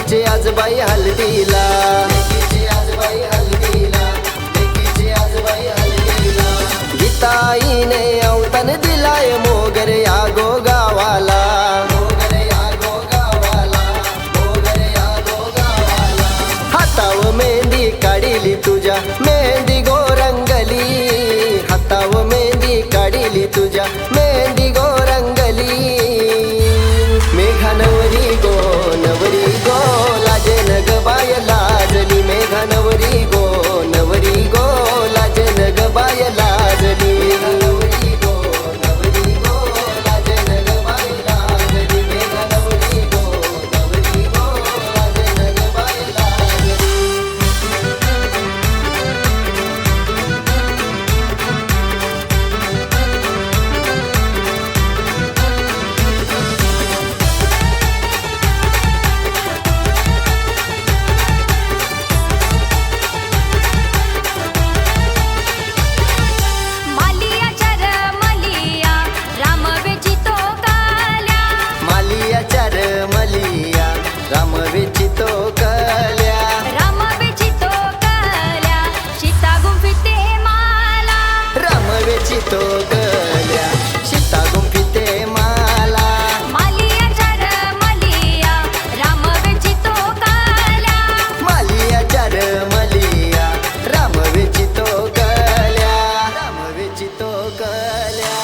लेकीचे आजबाई हल्दीला, लेकीचे आजबाई हल्दीला, लेकीचे आजबाई हल्दीला. गीताईने अवतान दिलाय मोगर या गो गावाला, मोगर या गो गावाला, मोगर या गो गावाला. हाताव मेहंदी काढिली तुझ्या मेहंदी गो रंगली, हाताव मेहंदी काढिली तुझ्या मेहंदी गो रंगली. मेघानवरी गो नवरी गो लाजे नग बाय लाजली, मेघानवरी गो नवरी गो लाजे नग बाय लाजली. मेघानवरी गो नवरी गो लाजे नग बाय लाजली, मेघानवरी गो नवरी गो लाजे नग बाय लाजली. राम वेचितो कल्या, राम वेचितो कल्या, सीता गुंफिते माला. राम वेचितो कल्या, सीता गुंफिते माला. मालिया चर मलिया, राम वेचितो कल्या. मालिया चर मलिया, राम वेचितो कल्या, राम वेचितो कल्या.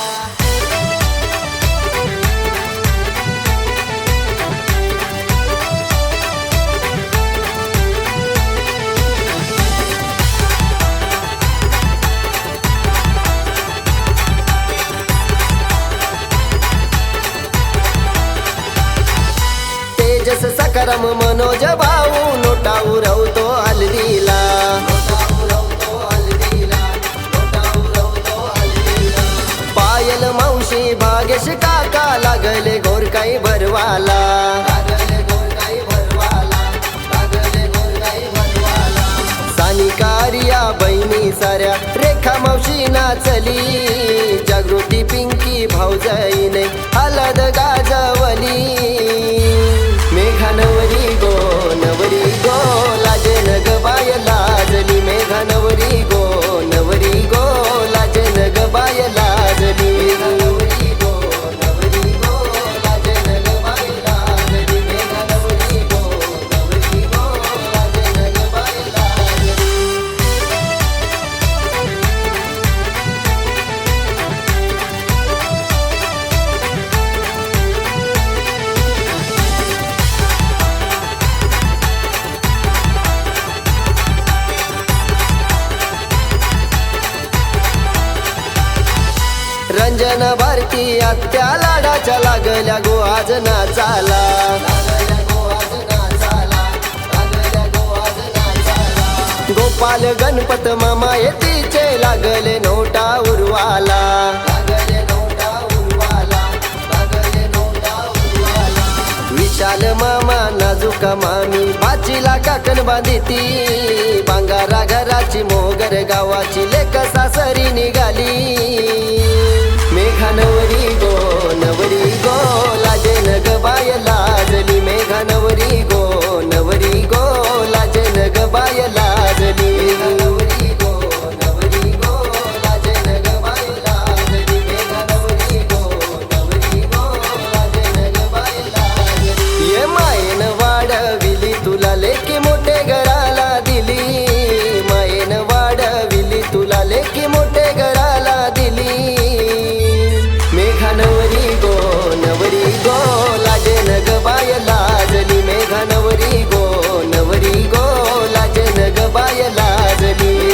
तेजस सकरम मनोज भाऊ नोटा उरवतो हल्दीला, पायल मावशी भागेश काका लागले गोरकाई भरवाला, सानिकारिया बहिणी साऱ्या रेखा मावशी नाचली, जागृती पिंकी भाऊजाईने हलद गाजवली. मेघानवरी गो नवरी गो लाजे नग बाय लाजली, मेघानवरी गो नवरी गो लाजे नग बाय लाजली. मेघानवरी गो नवरी गो लाजे नग बाय लाजली, मेघानवरी गो नवरी गो लाजे नग बाय लाजली. रंजन भारती आत्या लाडाच्या लागल्या गो आज नाचाला, गोपाल गणपत मामा येतीचे लागले नोटा उरवाला, विशाल मामा नाजुका मामी बाचीला काकण बांधिती, बांगारा घराची मोगर गावाची लेक सासरी निघाली. मेघानवरी गो नवरी गो लाजे नग बाय लाजली, मेघानवरी गो नवरी गो लाजे नग बाय लाजली. मेघानवरी गो नवरी गो लाजे नग बाय लाजली, मेघानवरी गो नवरी गो लाजे नग बाय लाजली. ये मायन वाढविली तुला लेकी मोठे घराला दिली, मायन वाढविली तुला लेकी मोठे घराला दिली. मेघानवरी गो नवरी गो लाजे नग बाय लाजली, मेघानवरी गो नवरी गो लाजे नग बाय लाजली.